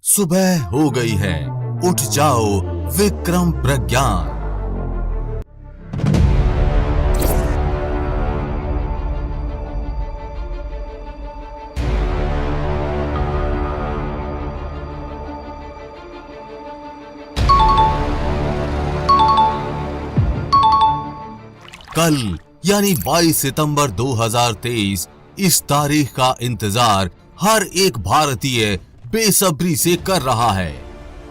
सुबह हो गई है, उठ जाओ विक्रम प्रज्ञान। कल यानी 22 सितंबर 2023 इस तारीख का इंतजार हर एक भारतीय बेसब्री से कर रहा है।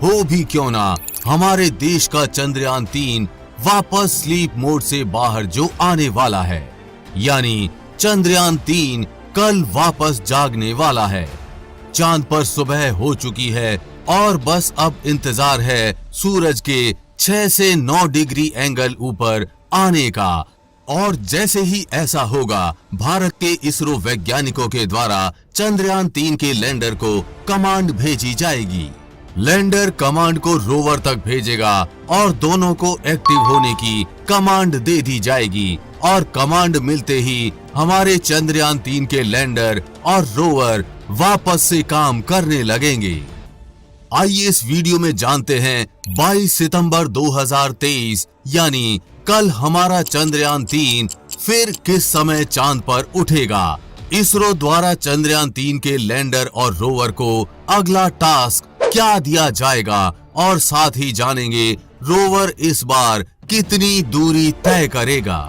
हो भी क्यों ना हमारे देश का चंद्रयान 3 वापस स्लीप मोड से बाहर जो आने वाला है, यानी चंद्रयान 3 कल वापस जागने वाला है। चांद पर सुबह हो चुकी है और बस अब इंतजार है सूरज के 6 से 9 डिग्री एंगल ऊपर आने का। और जैसे ही ऐसा होगा, भारत के इसरो वैज्ञानिकों के द्वारा चंद्रयान 3 के लैंडर को कमांड भेजी जाएगी। लैंडर कमांड को रोवर तक भेजेगा और दोनों को एक्टिव होने की कमांड दे दी जाएगी। और कमांड मिलते ही हमारे चंद्रयान 3 के लैंडर और रोवर वापस से काम करने लगेंगे। आइए इस वीडियो में जानते हैं 22 सितंबर 2023 यानी कल हमारा चंद्रयान 3 फिर किस समय चांद पर उठेगा। इसरो द्वारा चंद्रयान 3 के लैंडर और रोवर को अगला टास्क क्या दिया जाएगा और साथ ही जानेंगे रोवर इस बार कितनी दूरी तय करेगा।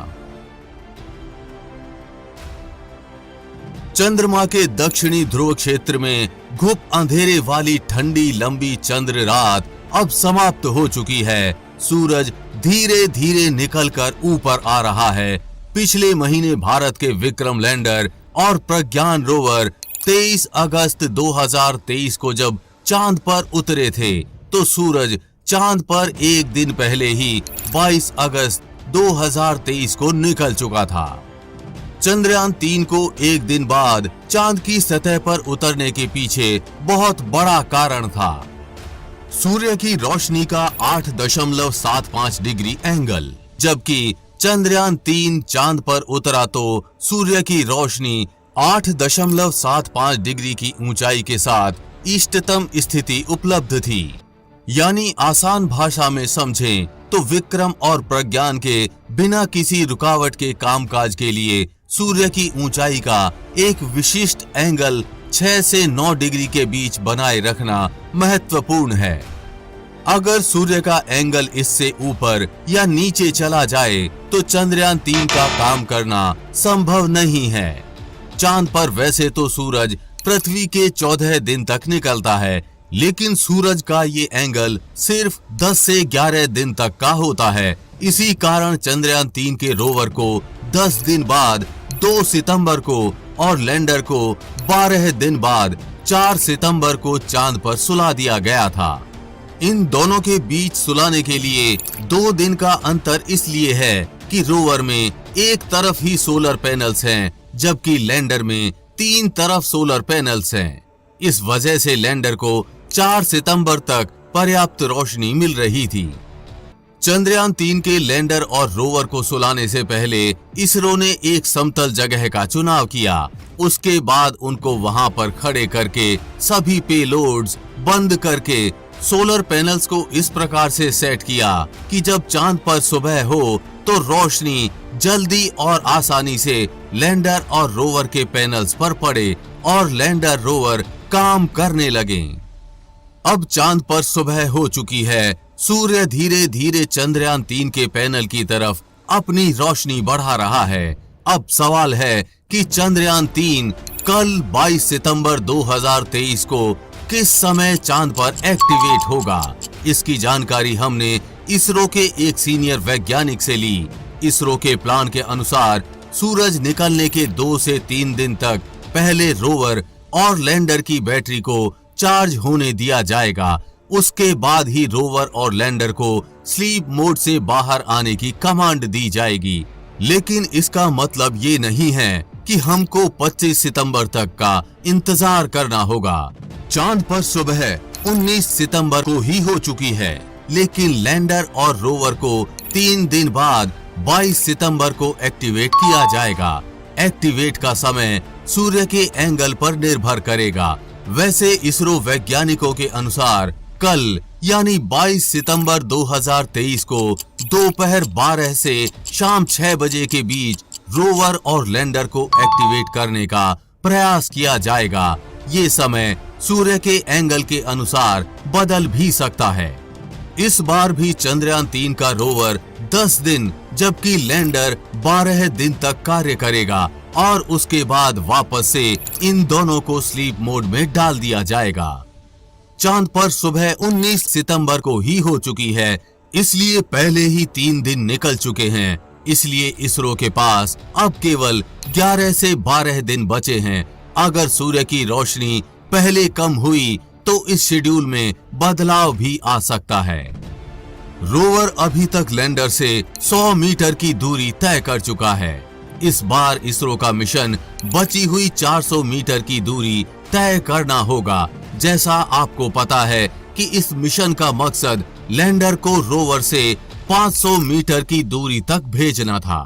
चंद्रमा के दक्षिणी ध्रुव क्षेत्र में घुप अंधेरे वाली ठंडी लंबी चंद्र रात अब समाप्त हो चुकी है। सूरज धीरे धीरे निकलकर ऊपर आ रहा है। पिछले महीने भारत के विक्रम लैंडर और प्रज्ञान रोवर 23 अगस्त 2023 को जब चांद पर उतरे थे, तो सूरज चांद पर एक दिन पहले ही 22 अगस्त 2023 को निकल चुका था। चंद्रयान 3 को एक दिन बाद चांद की सतह पर उतरने के पीछे बहुत बड़ा कारण था। सूर्य की रोशनी का 8.75 डिग्री एंगल। जबकि चंद्रयान 3 चांद पर उतरा तो सूर्य की रोशनी 8.75 डिग्री की ऊंचाई के साथ इष्टतम स्थिति उपलब्ध थी। यानी आसान भाषा में समझें तो विक्रम और प्रज्ञान के बिना किसी रुकावट के कामकाज के लिए सूर्य की ऊंचाई का एक विशिष्ट एंगल 6 से 9 डिग्री के बीच बनाए रखना महत्वपूर्ण है। अगर सूर्य का एंगल इससे ऊपर या नीचे चला जाए तो चंद्रयान 3 का काम करना संभव नहीं है। चांद पर वैसे तो सूरज पृथ्वी के 14 दिन तक निकलता है, लेकिन सूरज का ये एंगल सिर्फ 10 से 11 दिन तक का होता है। इसी कारण चंद्रयान 3 के रोवर को 10 दिन बाद 2 सितंबर को और लैंडर को 12 दिन बाद 4 सितंबर को चांद पर सुला दिया गया था। इन दोनों के बीच सुलाने के लिए 2 दिन का अंतर इसलिए है कि रोवर में एक तरफ ही सोलर पैनल्स हैं, जबकि लैंडर में 3 तरफ सोलर पैनल्स हैं। इस वजह से लैंडर को 4 सितंबर तक पर्याप्त रोशनी मिल रही थी। चंद्रयान 3 के लैंडर और रोवर को सुलाने से पहले इसरो ने एक समतल जगह का चुनाव किया। उसके बाद उनको वहां पर खड़े करके सभी पेलोड्स बंद करके सोलर पैनल्स को इस प्रकार से सेट किया कि जब चांद पर सुबह हो तो रोशनी जल्दी और आसानी से लैंडर और रोवर के पैनल्स पर पड़े और लैंडर रोवर काम करने लगे। अब चांद पर सुबह हो चुकी है। सूर्य धीरे धीरे चंद्रयान 3 के पैनल की तरफ अपनी रोशनी बढ़ा रहा है। अब सवाल है कि चंद्रयान 3 कल 22 सितंबर 2023 को किस समय चांद पर एक्टिवेट होगा। इसकी जानकारी हमने इसरो के एक सीनियर वैज्ञानिक से ली। इसरो के प्लान के अनुसार सूरज निकलने के 2 से 3 दिन तक पहले रोवर और लैंडर की बैटरी को चार्ज होने दिया जाएगा। उसके बाद ही रोवर और लैंडर को स्लीप मोड से बाहर आने की कमांड दी जाएगी। लेकिन इसका मतलब ये नहीं है कि हमको 25 सितंबर तक का इंतजार करना होगा। चांद पर सुबह 19 सितंबर को ही हो चुकी है, लेकिन लैंडर और रोवर को 3 दिन बाद 22 सितंबर को एक्टिवेट किया जाएगा। एक्टिवेट का समय सूर्य के एंगल पर निर्भर करेगा। वैसे इसरो वैज्ञानिकों के अनुसार कल यानी 22 सितंबर 2023 को दोपहर 12 से शाम 6 बजे के बीच रोवर और लैंडर को एक्टिवेट करने का प्रयास किया जाएगा। ये समय सूर्य के एंगल के अनुसार बदल भी सकता है। इस बार भी चंद्रयान 3 का रोवर 10 दिन जबकि लैंडर 12 दिन तक कार्य करेगा और उसके बाद वापस से इन दोनों को स्लीप मोड में डाल दिया जाएगा। चांद पर सुबह 19 सितंबर को ही हो चुकी है, इसलिए पहले ही 3 दिन निकल चुके हैं। इसलिए इसरो के पास अब केवल 11 से 12 दिन बचे हैं। अगर सूर्य की रोशनी पहले कम हुई तो इस शेड्यूल में बदलाव भी आ सकता है। रोवर अभी तक लैंडर से 100 मीटर की दूरी तय कर चुका है। इस बार इसरो का मिशन बची हुई 400 मीटर की दूरी तय करना होगा। जैसा आपको पता है कि इस मिशन का मकसद लैंडर को रोवर से 500 मीटर की दूरी तक भेजना था।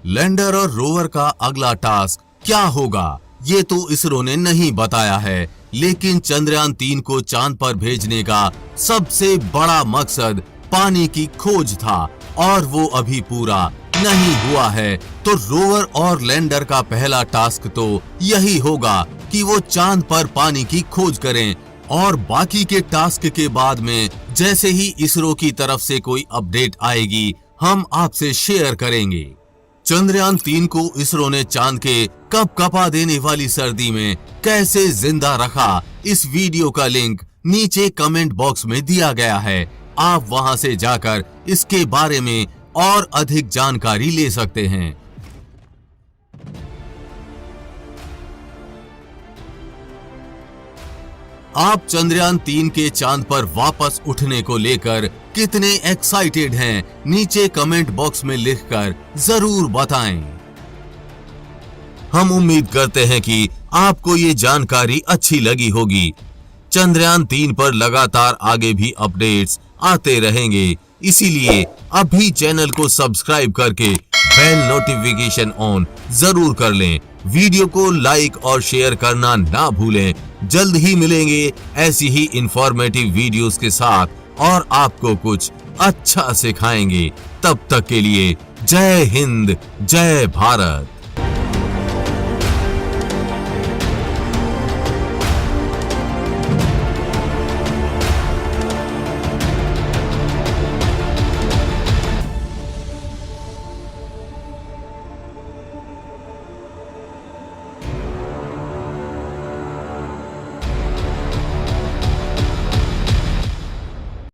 लैंडर और रोवर का अगला टास्क क्या होगा ये तो इसरो ने नहीं बताया है, लेकिन चंद्रयान 3 को चांद पर भेजने का सबसे बड़ा मकसद पानी की खोज था और वो अभी पूरा नहीं हुआ है। तो रोवर और लैंडर का पहला टास्क तो यही होगा कि वो चांद पर पानी की खोज करें और बाकी के टास्क के बाद में जैसे ही इसरो की तरफ से कोई अपडेट आएगी हम आपसे शेयर करेंगे। चंद्रयान 3 को इसरो ने चांद के कपकपा देने वाली सर्दी में कैसे जिंदा रखा, इस वीडियो का लिंक नीचे कमेंट बॉक्स में दिया गया है। आप वहां से जाकर इसके बारे में और अधिक जानकारी ले सकते हैं। आप चंद्रयान 3 के चांद पर वापस उठने को लेकर कितने एक्साइटेड हैं, नीचे कमेंट बॉक्स में लिखकर जरूर बताएं। हम उम्मीद करते हैं कि आपको ये जानकारी अच्छी लगी होगी। चंद्रयान 3 पर लगातार आगे भी अपडेट्स आते रहेंगे, इसीलिए अभी चैनल को सब्सक्राइब करके बेल नोटिफिकेशन ऑन जरूर कर लें। वीडियो को लाइक और शेयर करना ना भूलें। जल्द ही मिलेंगे ऐसी ही इंफॉर्मेटिव वीडियोस के साथ और आपको कुछ अच्छा सिखाएंगे। तब तक के लिए जय हिंद, जय भारत।